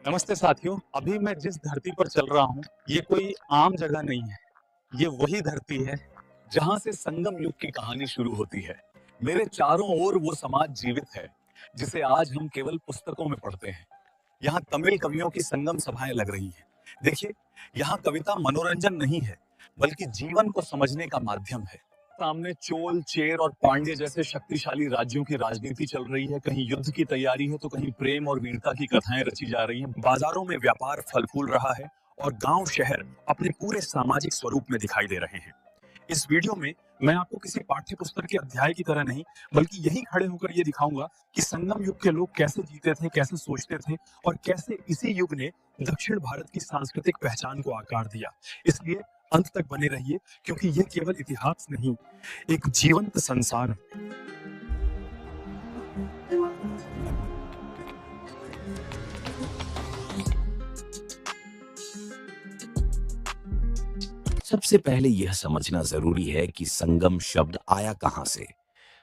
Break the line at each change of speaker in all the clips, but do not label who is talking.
नमस्ते साथियों। अभी मैं जिस धरती पर चल रहा हूँ, ये कोई आम जगह नहीं है। ये वही धरती है जहाँ से संगम युग की कहानी शुरू होती है। मेरे चारों ओर वो समाज जीवित है जिसे आज हम केवल पुस्तकों में पढ़ते हैं। यहाँ तमिल कवियों की संगम सभाएं लग रही हैं। देखिए, यहाँ कविता मनोरंजन नहीं है, बल्कि जीवन को समझने का माध्यम है। सामने चोल, चेर और पांड्य जैसे शक्तिशाली राज्यों की राजनीति चल रही है। कहीं युद्ध की तैयारी है तो कहीं प्रेम और वीरता की कथाएं रची जा रही हैं। बाजारों में व्यापार फल फूल रहा है और गांव शहर अपने पूरे सामाजिक स्वरूप में दिखाई दे रहे हैं। इस वीडियो में मैं आपको किसी पाठ्य पुस्तक के अध्याय की तरह नहीं, बल्कि यही खड़े होकर ये दिखाऊंगा कि संगम युग के लोग कैसे जीते थे, कैसे सोचते थे और कैसे इसी युग ने दक्षिण भारत की सांस्कृतिक पहचान को आकार दिया। इसलिए अंत तक बने रहिए, क्योंकि ये केवल इतिहास नहीं, एक जीवंत संसार है।
सबसे पहले यह समझना जरूरी है कि संगम शब्द आया कहां से।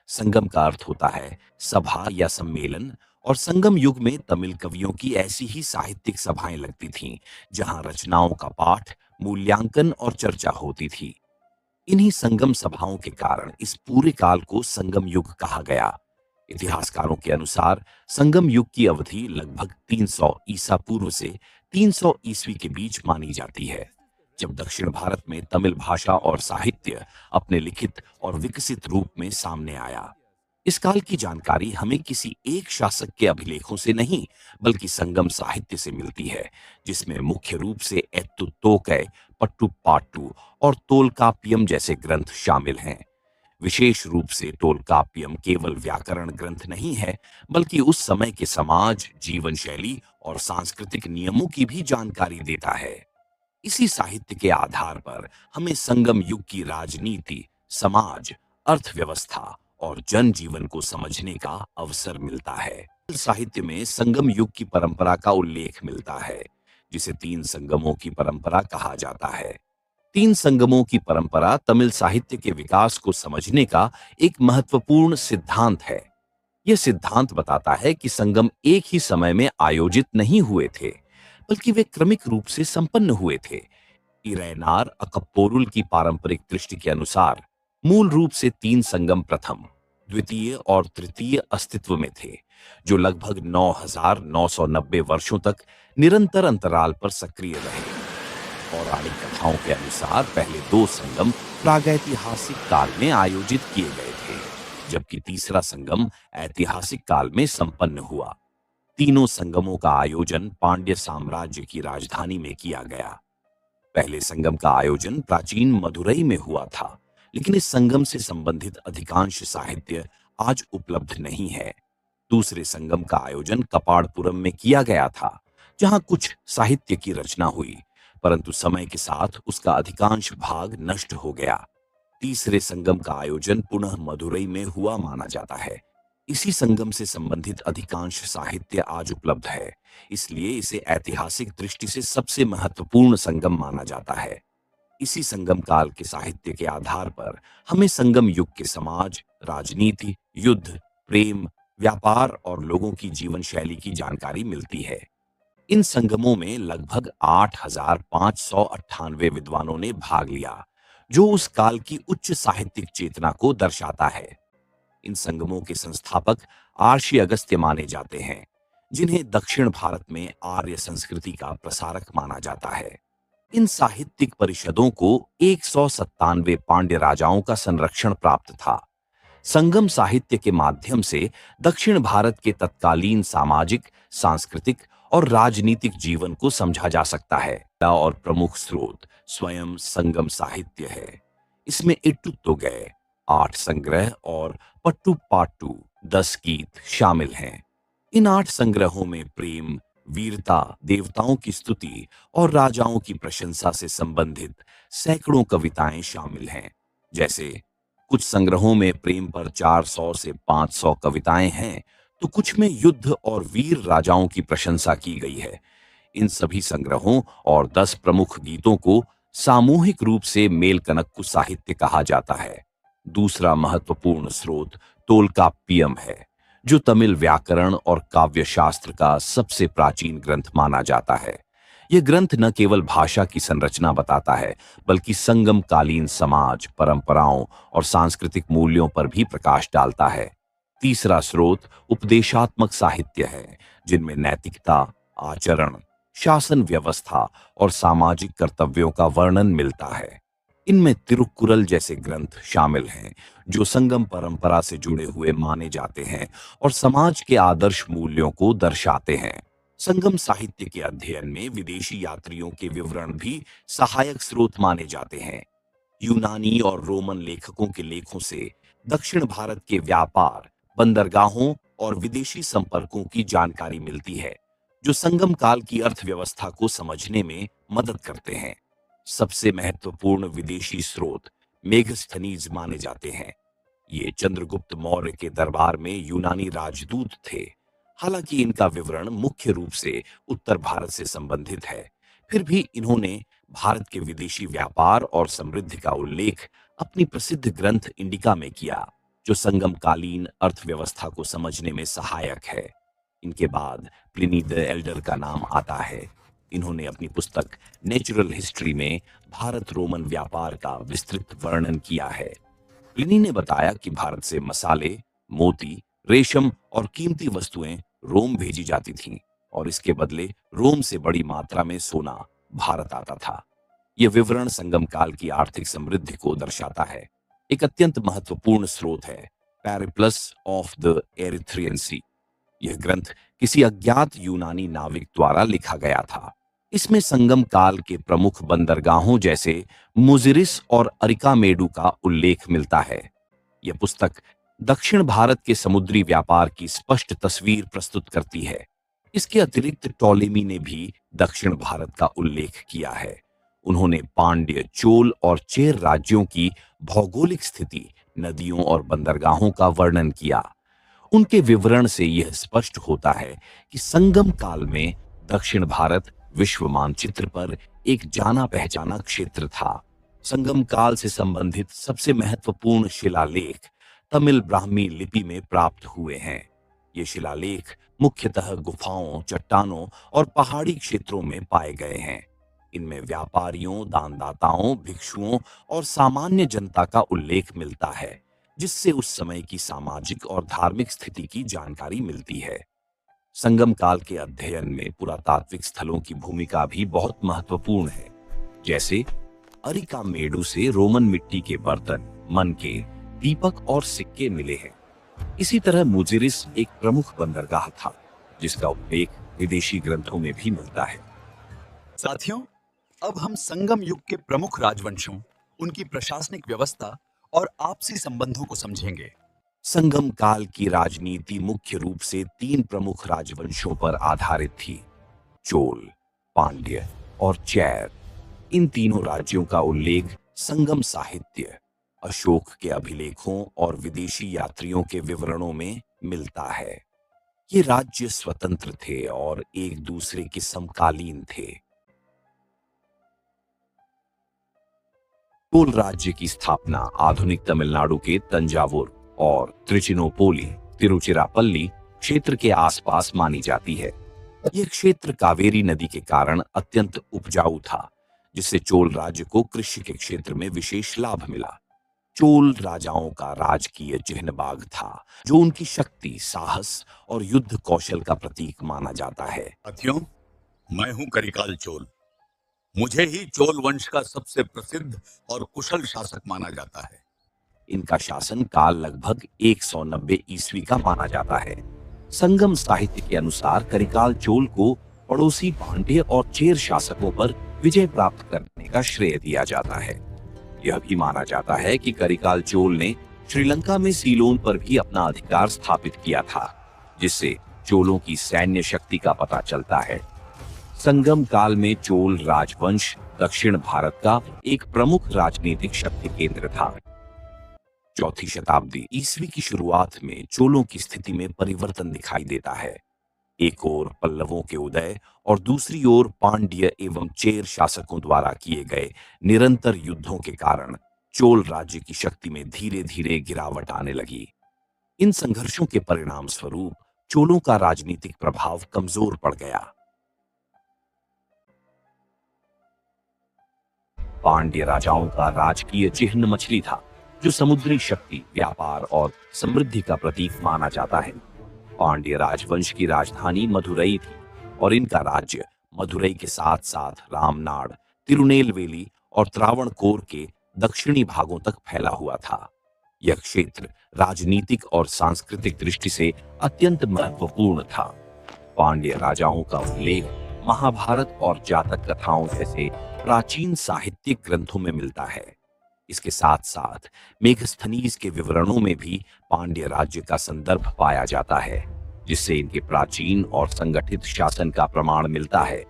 संगम का अर्थ होता है सभा या सम्मेलन, और संगम युग में तमिल कवियों की ऐसी ही साहित्यिक सभाएं लगती थीं, जहां रचनाओं का पाठ, मूल्यांकन और चर्चा होती थी। इन्हीं संगम सभाओं के कारण इस पूरे काल को संगम युग कहा गया। इतिहासकारों के अनुसार संगम युग की अवधि लगभग 300 ईसा पूर्व से 300 ईस्वी के बीच मानी जाती है, जब दक्षिण भारत में तमिल भाषा और साहित्य अपने लिखित और विकसित रूप में सामने आया। इस काल की जानकारी हमें किसी एक शासक के अभिलेखों से नहीं, बल्कि संगम साहित्य से मिलती है, जिसमें मुख्य रूप से एत्तुतोकै, पट्टुपाट्टू और तोलकाप्पियम जैसे ग्रंथ शामिल हैं। विशेष रूप से टोलकाप्पियम केवल व्याकरण ग्रंथ नहीं है, बल्कि उस समय के समाज, जीवन शैली और सांस्कृतिक नियमों की भी जानकारी देता है। इसी साहित्य के आधार पर हमें संगम युग की राजनीति, समाज, अर्थव्यवस्था और जनजीवन को समझने का अवसर मिलता है। साहित्य में संगम युग की परंपरा का उल्लेख मिलता है, जिसे तीन संगमों की परंपरा कहा जाता है। तीन संगमों की परंपरा तमिल साहित्य के विकास को समझने का एक महत्वपूर्ण सिद्धांत है। यह सिद्धांत बताता है कि संगम एक ही समय में आयोजित नहीं हुए थे, बल्कि वे क्रमिक रूप से संपन्न हुए थे। इरैनार अकप्पोरुल की पारंपरिक दृष्टि के अनुसार मूल रूप से तीन संगम प्रथम, द्वितीय और तृतीय अस्तित्व में थे, जो लगभग 9,990 वर्षों तक निरंतर अंतराल पर सक्रिय रहे। पौराणिक कथाओं के अनुसार पहले दो संगम प्रागैतिहासिक काल में आयोजित किए गए थे, जबकि तीसरा संगम ऐतिहासिक काल में संपन्न हुआ। तीनों संगमों का आयोजन पांड्य साम्राज्य की राजधानी में किया गया। पहले संगम का आयोजन प्राचीन मदुरई में हुआ था, लेकिन इस संगम से संबंधित अधिकांश साहित्य आज उपलब्ध नहीं है। दूसरे संगम का आयोजन कपाड़पुरम में किया गया था, जहां कुछ साहित्य की रचना हुई, परंतु समय के साथ उसका अधिकांश भाग नष्ट हो गया। तीसरे संगम का आयोजन पुनः मदुरई में हुआ माना जाता है। इसी संगम से संबंधित अधिकांश साहित्य आज उपलब्ध है, इसलिए इसे ऐतिहासिक दृष्टि से सबसे महत्वपूर्ण संगम माना जाता है। इसी संगम काल के साहित्य के आधार पर हमें संगम युग के समाज, राजनीति, युद्ध, प्रेम, व्यापार और लोगों की जीवन शैली की जानकारी मिलती है। इन संगमों में लगभग 8,598 विद्वानों ने भाग लिया, जो उस काल की उच्च साहित्यिक चेतना को दर्शाता है। इन संगमों के संस्थापक आर्षि अगस्त्य माने जाते हैं, जिन्हें दक्षिण भारत में आर्य संस्कृति का प्रसारक माना जाता है। इन साहित्यिक परिषदों को 197 पांड्य राजाओं का संरक्षण प्राप्त था। संगम साहित्य के माध्यम से दक्षिण भारत के तत्कालीन सामाजिक, सांस्कृतिक और राजनीतिक जीवन को समझा जा सकता है। और प्रमुख स्रोत स्वयं संगम साहित्य है। इसमें इट्टुत्तोगै 8 संग्रह और पट्टुपाट्टू 10 गीत शामिल हैं। इन 8 संग्रहों में प्रेम, वीरता, देवताओं की स्तुति और राजाओं की प्रशंसा से संबंधित सैकड़ों कविताएं शामिल हैं। जैसे कुछ संग्रहों में प्रेम पर 400 से 500 कविताएं हैं, तो कुछ में युद्ध और वीर राजाओं की प्रशंसा की गई है। इन सभी संग्रहों और 10 प्रमुख गीतों को सामूहिक रूप से मेलकनक्कु साहित्य कहा जाता है। दूसरा महत्वपूर्ण स्रोत तोलकाप्पियम है, जो तमिल व्याकरण और काव्य शास्त्र का सबसे प्राचीन ग्रंथ माना जाता है। यह ग्रंथ न केवल भाषा की संरचना बताता है, बल्कि संगमकालीन समाज, परंपराओं और सांस्कृतिक मूल्यों पर भी प्रकाश डालता है। तीसरा स्रोत उपदेशात्मक साहित्य है, जिनमें नैतिकता, आचरण, शासन व्यवस्था और सामाजिक कर्तव्यों का वर्णन मिलता है। इनमें तिरुक्कुरल जैसे ग्रंथ शामिल हैं, जो संगम परंपरा से जुड़े हुए माने जाते हैं और समाज के आदर्श मूल्यों को दर्शाते हैं। संगम साहित्य के अध्ययन में विदेशी यात्रियों के विवरण भी सहायक स्रोत माने जाते हैं। यूनानी और रोमन लेखकों के लेखों से दक्षिण भारत के व्यापार, बंदरगाहों और विदेशी संपर्कों की जानकारी मिलती है, जो संगम काल की अर्थव्यवस्था को समझने में मदद करते हैं। सबसे महत्वपूर्ण विदेशी स्रोत मेगस्थनीज माने जाते हैं। ये चंद्रगुप्त मौर्य के दरबार में यूनानी राजदूत थे। हालांकि इनका विवरण मुख्य रूप से उत्तर भारत से संबंधित है, फिर भी इन्होंने भारत के विदेशी व्यापार और समृद्धि का उल्लेख अपनी प्रसिद्ध ग्रंथ इंडिका में किया, जो संगमकालीन अर्थव्यवस्था को समझने में सहायक है। इनके बाद प्लिनी द एल्डर का नाम आता है। इन्होंने अपनी पुस्तक नेचुरल हिस्ट्री में भारत रोमन व्यापार का विस्तृत वर्णन किया है। प्लिनी ने बताया कि भारत से मसाले, मोती, रेशम और कीमती वस्तुएं रोम भेजी जाती थीं और इसके बदले रोम से बड़ी मात्रा में सोना भारत आता था। यह विवरण संगम काल की आर्थिक समृद्धि को दर्शाता है। एक अत्यंत महत्वपूर्ण स्रोत है पेरिप्लस ऑफ द एरिथ्रियन सी। यह ग्रंथ किसी अज्ञात यूनानी नाविक द्वारा लिखा गया था। इसमें संगम काल के प्रमुख बंदरगाहों जैसे मुजिरिस और अरिकामेडु का उल्लेख मिलता है। यह पुस्तक दक्षिण भारत के समुद्री व्यापार की स्पष्ट तस्वीर प्रस्तुत करती है। इसके अतिरिक्त टॉलेमी ने भी दक्षिण भारत का उल्लेख किया है। उन्होंने पांड्य, चोल और चेर राज्यों की भौगोलिक स्थिति, नदियों और बंदरगाहों का वर्णन किया। उनके विवरण से यह स्पष्ट होता है कि संगम काल में दक्षिण भारत विश्व मानचित्र पर एक जाना पहचाना क्षेत्र था। संगम काल से संबंधित सबसे महत्वपूर्ण शिलालेख तमिल ब्राह्मी लिपि में प्राप्त हुए हैं। ये शिलालेख मुख्यतः गुफाओं, चट्टानों और पहाड़ी क्षेत्रों में पाए गए हैं। इनमें व्यापारियों, दानदाताओं, भिक्षुओं और सामान्य जनता का उल्लेख मिलता है, जिससे उस समय की सामाजिक और धार्मिक स्थिति की जानकारी मिलती है। संगम काल के अध्ययन में पुरातात्विक स्थलों की भूमिका भी बहुत महत्वपूर्ण है। जैसे अरिकामेडु से रोमन मिट्टी के बर्तन, मनके, दीपक और सिक्के मिले हैं। इसी तरह मुजिरिस एक प्रमुख बंदरगाह था, जिसका उल्लेख विदेशी ग्रंथों में भी मिलता है।
साथियों, अब हम संगम युग के प्रमुख राजवंशों, उनकी प्रशासनिक व्यवस्था और आपसी संबंधों को समझेंगे।
संगम काल की राजनीति मुख्य रूप से 3 प्रमुख राजवंशों पर आधारित थी: चोल, पांड्य और चैर। इन तीनों राज्यों का उल्लेख संगम साहित्य, अशोक के अभिलेखों और विदेशी यात्रियों के विवरणों में मिलता है। ये राज्य स्वतंत्र थे और एक दूसरे के समकालीन थे। चोल राज्य की स्थापना आधुनिक तमिलनाडु के तंजावुर और त्रिचिनोपोली, तिरुचिरापल्ली क्षेत्र के आसपास मानी जाती है। यह क्षेत्र कावेरी नदी के कारण अत्यंत उपजाऊ था, जिससे चोल राज्य को कृषि के क्षेत्र में विशेष लाभ मिला। चोल राजाओं का राजकीय चिन्ह बाघ था, जो उनकी शक्ति, साहस और युद्ध कौशल का प्रतीक माना जाता है।
साथियों, मैं हूं करिकाल चोल। मुझे ही चोल वंश का सबसे प्रसिद्ध और कुशल शासक माना जाता है।
इनका शासन काल लगभग 190 ईस्वी का माना जाता है। संगम साहित्य के अनुसार करिकाल चोल को पड़ोसी पांड्य और चेर शासकों पर विजय प्राप्त करने का श्रेय दिया जाता है। यह भी माना जाता है कि करिकाल चोल ने श्रीलंका में सीलोन पर भी अपना अधिकार स्थापित किया था, जिससे चोलों की सैन्य शक्ति का पता चलता है। संगम काल में चोल राजवंश दक्षिण भारत का एक प्रमुख राजनीतिक शक्ति केंद्र था। 4वीं शताब्दी ईस्वी की शुरुआत में चोलों की स्थिति में परिवर्तन दिखाई देता है। एक ओर पल्लवों के उदय और दूसरी ओर पांड्य एवं चेर शासकों द्वारा किए गए निरंतर युद्धों के कारण चोल राज्य की शक्ति में धीरे धीरे गिरावट आने लगी। इन संघर्षों के परिणाम स्वरूप चोलों का राजनीतिक प्रभाव कमजोर पड़ गया। पांड्य राजाओं का राजकीय चिन्ह मछली था, जो समुद्री शक्ति, व्यापार और समृद्धि का प्रतीक माना जाता है। पांड्य राजवंश की राजधानी मदुरई थी और इनका राज्य मदुरई के साथ साथ रामनाड, तिरुनेलवेली और त्रावणकोर के दक्षिणी भागों तक फैला हुआ था। यह क्षेत्र राजनीतिक और सांस्कृतिक दृष्टि से अत्यंत महत्वपूर्ण था। पांड्य राजाओं का उल्लेख महाभारत और जातक कथाओं जैसे प्राचीन साहित्यिक ग्रंथों में मिलता है। इसके साथ साथ मेगस्थनीज के विवरणों में भी पांड्य राज्य का संदर्भ पाया जाता है, जिससे इनके प्राचीन और संगठित शासन का प्रमाण मिलता है।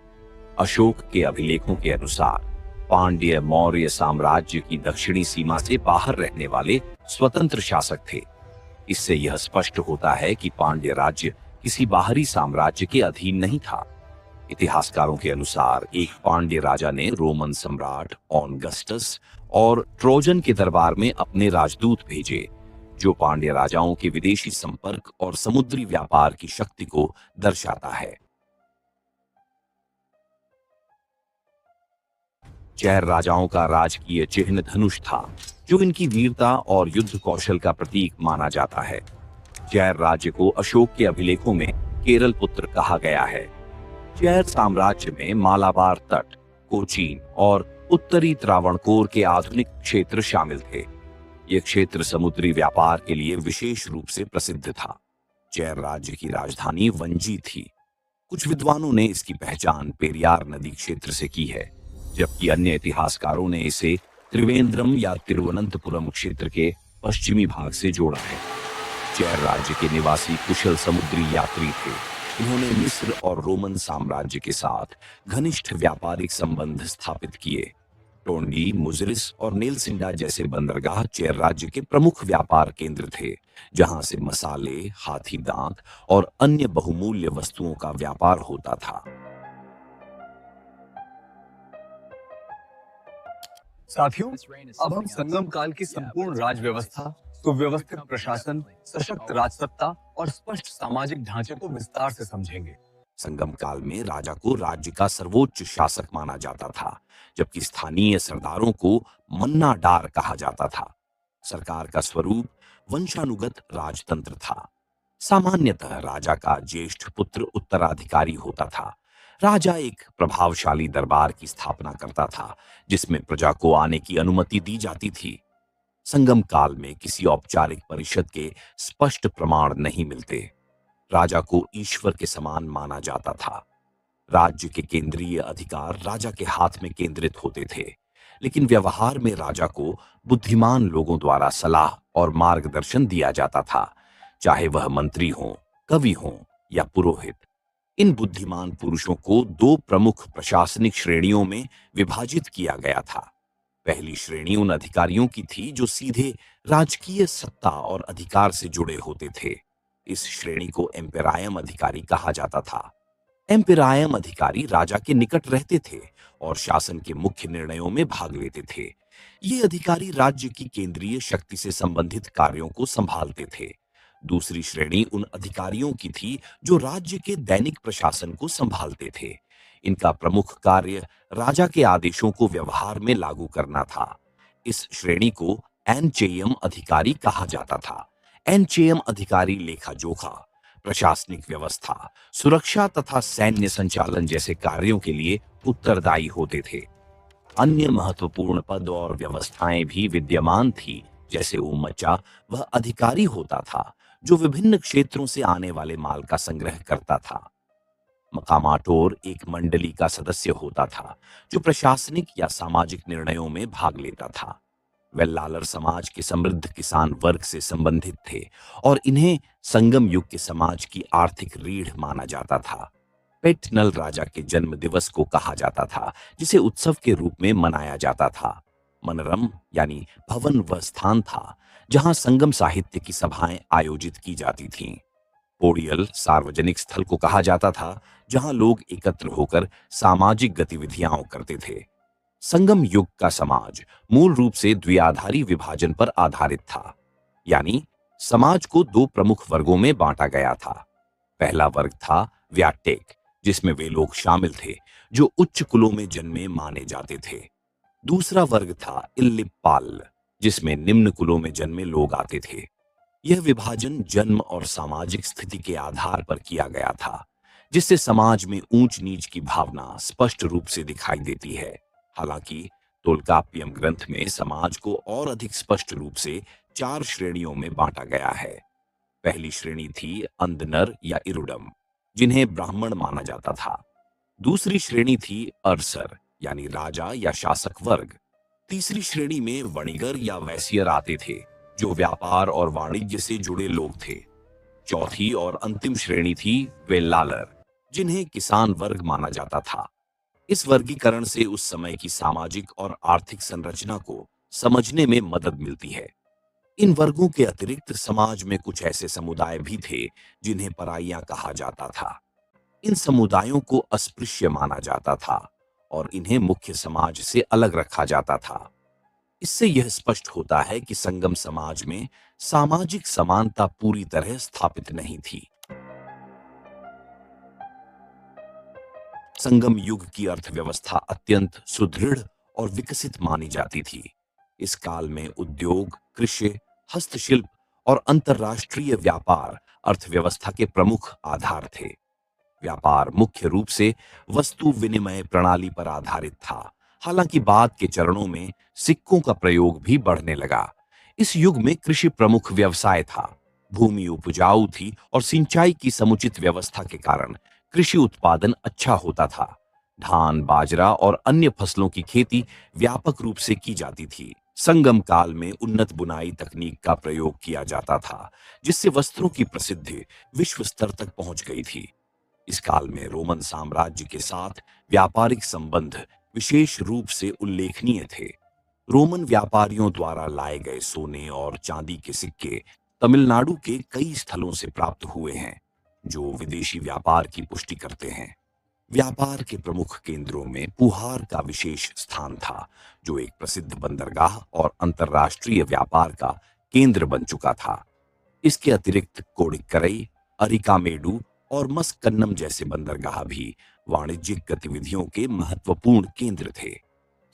अशोक के अभिलेखों के अनुसार पांड्य मौर्य साम्राज्य की दक्षिणी सीमा से बाहर रहने वाले स्वतंत्र शासक थे। इससे यह स्पष्ट होता है कि पांड्य राज्य किसी बाहरी साम्राज्य के अधीन नहीं था। इतिहासकारों के अनुसार एक पांड्य राजा ने रोमन सम्राट ऑगस्टस और ट्रोजन के दरबार में अपने राजदूत भेजे, जो पांड्य राजाओं के विदेशी संपर्क और समुद्री व्यापार की शक्ति को दर्शाता है। चैर राजाओं का राजकीय चिन्ह धनुष था, जो इनकी वीरता और युद्ध कौशल का प्रतीक माना जाता है। चैर राज्य को अशोक के अभिलेखों में केरल पुत्र कहा गया है। चैर साम्राज्य में मालाबार तट, कोचीन और उत्तरी त्रावणकोर के आधुनिक क्षेत्र शामिल थे। यह क्षेत्र समुद्री व्यापार के लिए विशेष रूप से प्रसिद्ध था। चैर राज्य की राजधानी वंजी थी। कुछ विद्वानों ने इसकी पहचान पेरियार नदी क्षेत्र से की है, जबकि अन्य इतिहासकारों ने इसे त्रिवेंद्रम या तिरुवनंतपुरम क्षेत्र के पश्चिमी भाग से जोड़ा है। चैर राज्य के निवासी कुशल समुद्री यात्री थे। इन्होंने मिस्र और रोमन साम्राज्य के साथ घनिष्ठ व्यापारिक संबंध स्थापित किए। टोंडी, मुजरिस और नेलसिंडा जैसे बंदरगाह चैर राज्य के प्रमुख व्यापार केंद्र थे, जहां से मसाले, हाथी दांत और अन्य बहुमूल्य वस्तुओं का व्यापार होता था।
साथियों, अब हम संगम काल की संपूर्ण राज व्यवस्था, सुव्यवस्थित प्रशासन, सशक्त राजसत्ता और स्पष्ट सामाजिक ढांचे को विस्तार से समझेंगे।
संगम काल में राजा को राज्य का सर्वोच्च शासक माना जाता था, जबकि स्थानीय सरदारों को मन्नाडार कहा जाता था। सरकार का स्वरूप वंशानुगत राजतंत्र था। सामान्यतः राजा का ज्येष्ठ पुत्र उत्तराधिकारी होता था। राजा एक प्रभावशाली दरबार की स्थापना करता था, जिसमें प्रजा को आने की अनुमति दी जाती थी। संगम काल में किसी औपचारिक परिषद के स्पष्ट प्रमाण नहीं मिलते। राजा को ईश्वर के समान माना जाता था। राज्य के केंद्रीय अधिकार राजा के हाथ में केंद्रित होते थे, लेकिन व्यवहार में राजा को बुद्धिमान लोगों द्वारा सलाह और मार्गदर्शन दिया जाता था, चाहे वह मंत्री हों, कवि हों या पुरोहित। इन बुद्धिमान पुरुषों को दो प्रमुख प्रशासनिक श्रेणियों में विभाजित किया गया था। पहली श्रेणी उन अधिकारियों की थी जो सीधे राजकीय सत्ता और अधिकार से जुड़े होते थे। इस श्रेणी को एम्पेरायम अधिकारी कहा जाता था। एम्पेरायम अधिकारी राजा के निकट रहते थे और शासन के मुख्य निर्णयों में भाग लेते थे। ये अधिकारी राज्य की केंद्रीय शक्ति से संबंधित कार्यों को संभालते थे। दूसरी श्रेणी उन अधिकारियों की थी जो राज्य के दैनिक प्रशासन को संभालते थे। इनका प्रमुख कार्य राजा के आदेशों को व्यवहार में लागू करना था। इस श्रेणी को एनचेयम अधिकारी कहा जाता था। एनचेयम अधिकारी लेखा जोखा, प्रशासनिक व्यवस्था, सुरक्षा तथा सैन्य संचालन जैसे कार्यों के लिए उत्तरदायी होते थे। अन्य महत्वपूर्ण पद और व्यवस्थाएं भी विद्यमान थी, जैसे उमच्चा वह अधिकारी होता था जो विभिन्न क्षेत्रों से आने वाले माल का संग्रह करता था। मकामाटोर एक मंडली का सदस्य होता था जो प्रशासनिक या सामाजिक निर्णयों में भाग लेता था। वे लालर समाज के समृद्ध किसान वर्ग से संबंधित थे और इन्हें संगम युग के समाज की आर्थिक रीढ़ माना जाता था। पेटनल राजा के जन्म दिवस को कहा जाता था, जिसे उत्सव के रूप में मनाया जाता था। मनरम यानी भवन वह स्थान था जहां संगम साहित्य की सभाएं आयोजित की जाती थीं। पोडियल सार्वजनिक स्थल को कहा जाता था जहां लोग एकत्र होकर सामाजिक गतिविधियां करते थे। संगम युग का समाज मूल रूप से द्विआधारी विभाजन पर आधारित था, यानी समाज को दो प्रमुख वर्गों में बांटा गया था। पहला वर्ग था व्याटेक, जिसमें वे लोग शामिल थे जो उच्च कुलों में जन्मे माने जाते थे। दूसरा वर्ग था इल्लिपाल, जिसमें निम्न कुलों में जन्मे लोग आते थे। यह विभाजन जन्म और सामाजिक स्थिति के आधार पर किया गया था, जिससे समाज में ऊंच नीच की भावना स्पष्ट रूप से दिखाई देती है। हालांकि तोल्काप्पियम ग्रंथ में समाज को और अधिक स्पष्ट रूप से चार श्रेणियों में बांटा गया है। पहली श्रेणी थी अंधनर या इरुडम, जिन्हें ब्राह्मण माना जाता था। दूसरी श्रेणी थी अरसर, यानी राजा या शासक वर्ग। तीसरी श्रेणी में वणिगर या वैश्यर आते थे, जो व्यापार और वाणिज्य से जुड़े लोग थे। चौथी और अंतिम श्रेणी थी वेल्लालर, जिन्हें किसान वर्ग माना जाता था। इस वर्गीकरण से उस समय की सामाजिक और आर्थिक संरचना को समझने में मदद मिलती है। इन वर्गों के अतिरिक्त समाज में कुछ ऐसे समुदाय भी थे जिन्हें पराइयां कहा जाता था। इन समुदायों को अस्पृश्य माना जाता था और इन्हें मुख्य समाज से अलग रखा जाता था। इससे यह स्पष्ट होता है कि संगम समाज में सामाजिक समानता पूरी तरह स्थापित नहीं थी। संगम युग की अर्थव्यवस्था अत्यंत सुदृढ़ और विकसित मानी जाती थी। इस काल में उद्योग, कृषि, हस्तशिल्प और अंतर्राष्ट्रीय व्यापार अर्थव्यवस्था के प्रमुख आधार थे। व्यापार मुख्य रूप से वस्तु विनिमय प्रणाली पर आधारित था। हालांकि बाद के चरणों में सिक्कों का प्रयोग भी बढ़ने लगा। इस युग में कृषि प्रमुख व्यवसाय था। भूमि उपजाऊ थी और सिंचाई की समुचित व्यवस्था के कारण कृषि उत्पादन अच्छा होता था। धान, बाजरा और अन्य फसलों की खेती व्यापक रूप से की जाती थी। संगम काल में उन्नत बुनाई तकनीक का प्रयोग किया जाता था, जिससे वस्त्रों की प्रसिद्धि विश्व स्तर तक पहुंच गई थी। इस काल में रोमन साम्राज्य के साथ व्यापारिक संबंध विशेष रूप से उल्लेखनीय थे। रोमन व्यापारियों द्वारा लाए गए सोने और चांदी के सिक्के तमिलनाडु के कई स्थलों से प्राप्त हुए हैं, जो विदेशी व्यापार की पुष्टि करते हैं। व्यापार के प्रमुख केंद्रों में पुहार का विशेष स्थान था, जो एक प्रसिद्ध बंदरगाह और अंतर्राष्ट्रीय व्यापार का केंद्र बन चुका था। इसके अतिरिक्त कोडिक्करई, अरिकामेडु और मस्कन्नम जैसे बंदरगाह भी वाणिज्यिक गतिविधियों के महत्वपूर्ण केंद्र थे।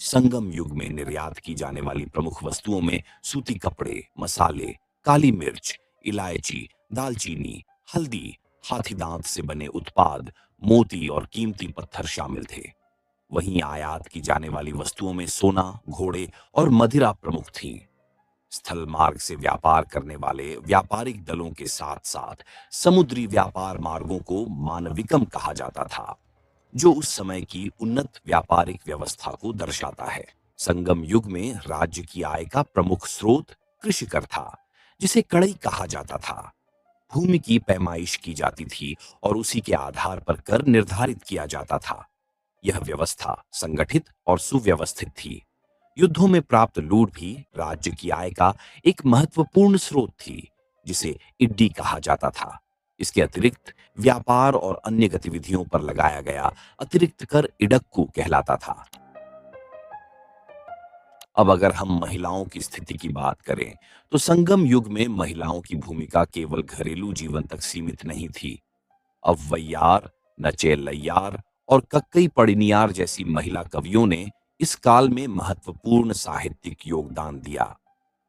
संगम युग में निर्यात की जाने वाली प्रमुख वस्तुओं में सूती कपड़े, मसाले, काली मिर्च, इलायची, दालचीनी, हल्दी, हाथी दांत से बने उत्पाद, मोती और कीमती पत्थर शामिल थे। वहीं आयात की जाने वाली वस्तुओं में सोना, घोड़े और मदिरा प्रमुख थीं। स्थल मार्ग से व्यापार करने वाले व्यापारिक दलों के साथ साथ समुद्री व्यापार मार्गों को मानविकम कहा जाता था, जो उस समय की उन्नत व्यापारिक व्यवस्था को दर्शाता है। संगम युग में राज्य की आय का प्रमुख स्रोत कृषि कर था, जिसे कड़ई कहा जाता था। भूमि की पैमाइश की जाती थी और उसी के आधार पर कर निर्धारित किया जाता था। यह व्यवस्था संगठित और सुव्यवस्थित थी। युद्धों में प्राप्त लूट भी राज्य की आय का एक महत्वपूर्ण स्रोत थी, जिसे इड्डी कहा जाता था। इसके अतिरिक्त व्यापार और अन्य गतिविधियों पर लगाया गया अतिरिक्त कर इडक्कू कहलाता था। अब अगर हम महिलाओं की स्थिति की बात करें, तो संगम युग में महिलाओं की भूमिका केवल घरेलू जीवन तक सीमित नहीं थी। अव्वैयार, नचेलैयार और कक्कई पड़िनियार जैसी महिला कवियों ने इस काल में महत्वपूर्ण साहित्यिक योगदान दिया।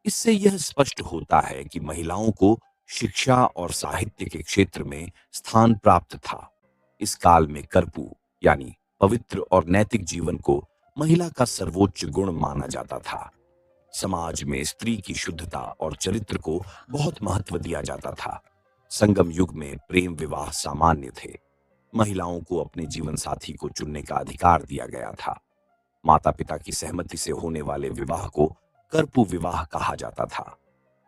इससे यह स्पष्ट होता है कि महिलाओं को शिक्षा और साहित्य के क्षेत्र में स्थान प्राप्त था। इस काल में कर्पू, यानी पवित्र और नैतिक जीवन को महिला का सर्वोच्च गुण माना जाता था। समाज में स्त्री की शुद्धता और चरित्र को बहुत महत्व दिया जाता था। संगम युग में प्रेम विवाह सामान्य थे। महिलाओं को अपने जीवन साथी को चुनने का अधिकार दिया गया था। माता पिता की सहमति से होने वाले विवाह को कर्पू विवाह कहा जाता था,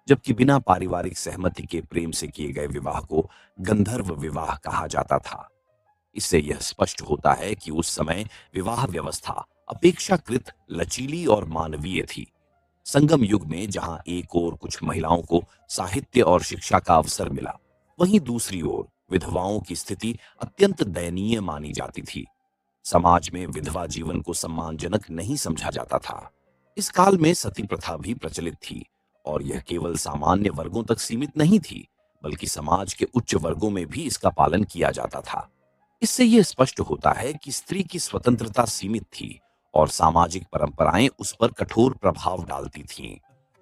जबकि बिना पारिवारिक सहमति के प्रेम से किए गए विवाह को गंधर्व विवाह कहा जाता था। इससे यह स्पष्ट होता है कि उस समय विवाह व्यवस्था अपेक्षाकृत लचीली और मानवीय थी। संगम युग में जहां एक ओर कुछ महिलाओं को साहित्य और शिक्षा का अवसर मिला, वहीं दूसरी ओर विधवाओं की स्थिति अत्यंत दयनीय मानी जाती थी। समाज में विधवा जीवन को सम्मानजनक नहीं समझा जाता था। इस काल में सती प्रथा भी प्रचलित थी और यह केवल सामान्य वर्गों तक सीमित नहीं थी, बल्कि समाज के उच्च वर्गों में भी इसका पालन किया जाता था। इससे यह स्पष्ट होता है कि स्त्री की स्वतंत्रता सीमित थी और सामाजिक परंपराएं उस पर कठोर प्रभाव डालती थीं।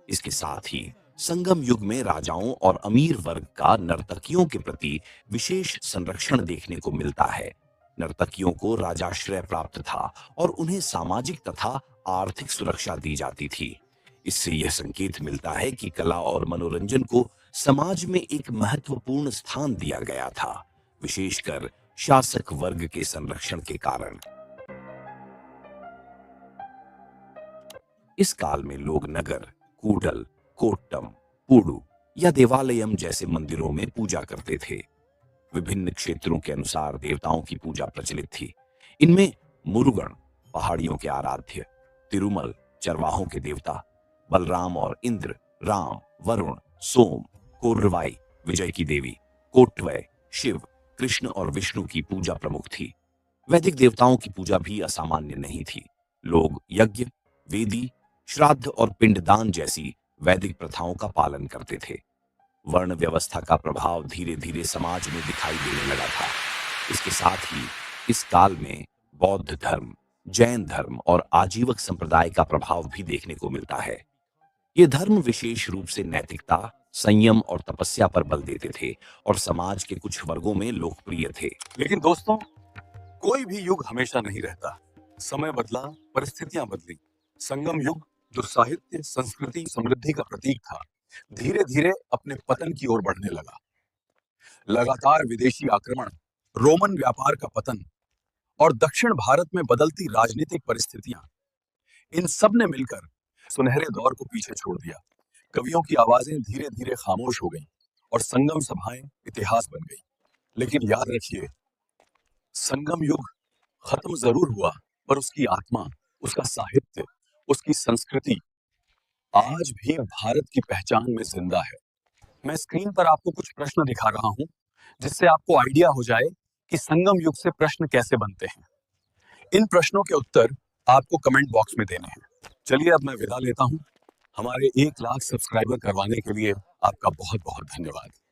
इसके साथ ही संगम युग में राजाओं और अमीर वर्ग का नर्तकियों के प्रति विशेष संरक्षण देखने को मिलता है। नर्तकियों को राजाश्रय प्राप्त था और उन्हें सामाजिक तथा आर्थिक सुरक्षा दी जाती थी। इससे यह संकेत मिलता है कि कला और मनोरंजन को समाज में एक महत्वपूर्ण स्थान दिया गया था, विशेषकर शासक वर्ग के संरक्षण के कारण। इस काल में लोग नगर, कूडल, कोट्टम, पूडू या देवालयम जैसे मंदिरों में पूजा करते थे। विभिन्न क्षेत्रों के अनुसार देवताओं की पूजा प्रचलित थी। इनमें मुरुगन, पहाड़ियों के आराध्य; तिरुमल, चरवाहों के देवता; बलराम और इंद्र, राम, वरुण, सोम; कोर्रवाई, विजय की देवी; कोटवय, शिव, कृष्ण और विष्णु की पूजा प्रमुख थी। वैदिक देवताओं की पूजा भी असामान्य नहीं थी। लोग यज्ञ, वेदी, श्राद्ध और पिंडदान जैसी वैदिक प्रथाओं का पालन करते थे। वर्ण व्यवस्था का प्रभाव धीरे धीरे समाज में दिखाई देने लगा था। इसके साथ ही इस काल में बौद्ध धर्म, जैन धर्म और आजीवक संप्रदाय का प्रभाव भी देखने को मिलता है। ये धर्म विशेष रूप से नैतिकता, संयम और तपस्या पर बल देते थे और समाज के कुछ वर्गों में लोकप्रिय थे।
लेकिन दोस्तों, कोई भी युग हमेशा नहीं रहता। समय बदला, परिस्थितियां बदली। संगम युग, जो साहित्य, संस्कृति, समृद्धि का प्रतीक था, धीरे धीरे अपने पतन की ओर बढ़ने लगा। लगातार विदेशी आक्रमण, रोमन व्यापार का पतन और दक्षिण भारत में बदलती राजनीतिक परिस्थितियां, इन सब ने मिलकर सुनहरे दौर को पीछे छोड़ दिया। कवियों की आवाजें धीरे धीरे खामोश हो गईं और संगम सभाएं इतिहास बन गईं। लेकिन याद रखिए, संगम युग खत्म जरूर हुआ, पर उसकी आत्मा, उसका साहित्य, उसकी संस्कृति आज भी भारत की पहचान में जिंदा है। मैं स्क्रीन पर आपको कुछ प्रश्न दिखा रहा हूं, जिससे आपको आइडिया हो जाए कि संगम युग से प्रश्न कैसे बनते हैं। इन प्रश्नों के उत्तर आपको कमेंट बॉक्स में देने हैं। चलिए अब मैं विदा लेता हूं। हमारे 1 लाख सब्सक्राइबर करवाने के लिए आपका बहुत बहुत धन्यवाद।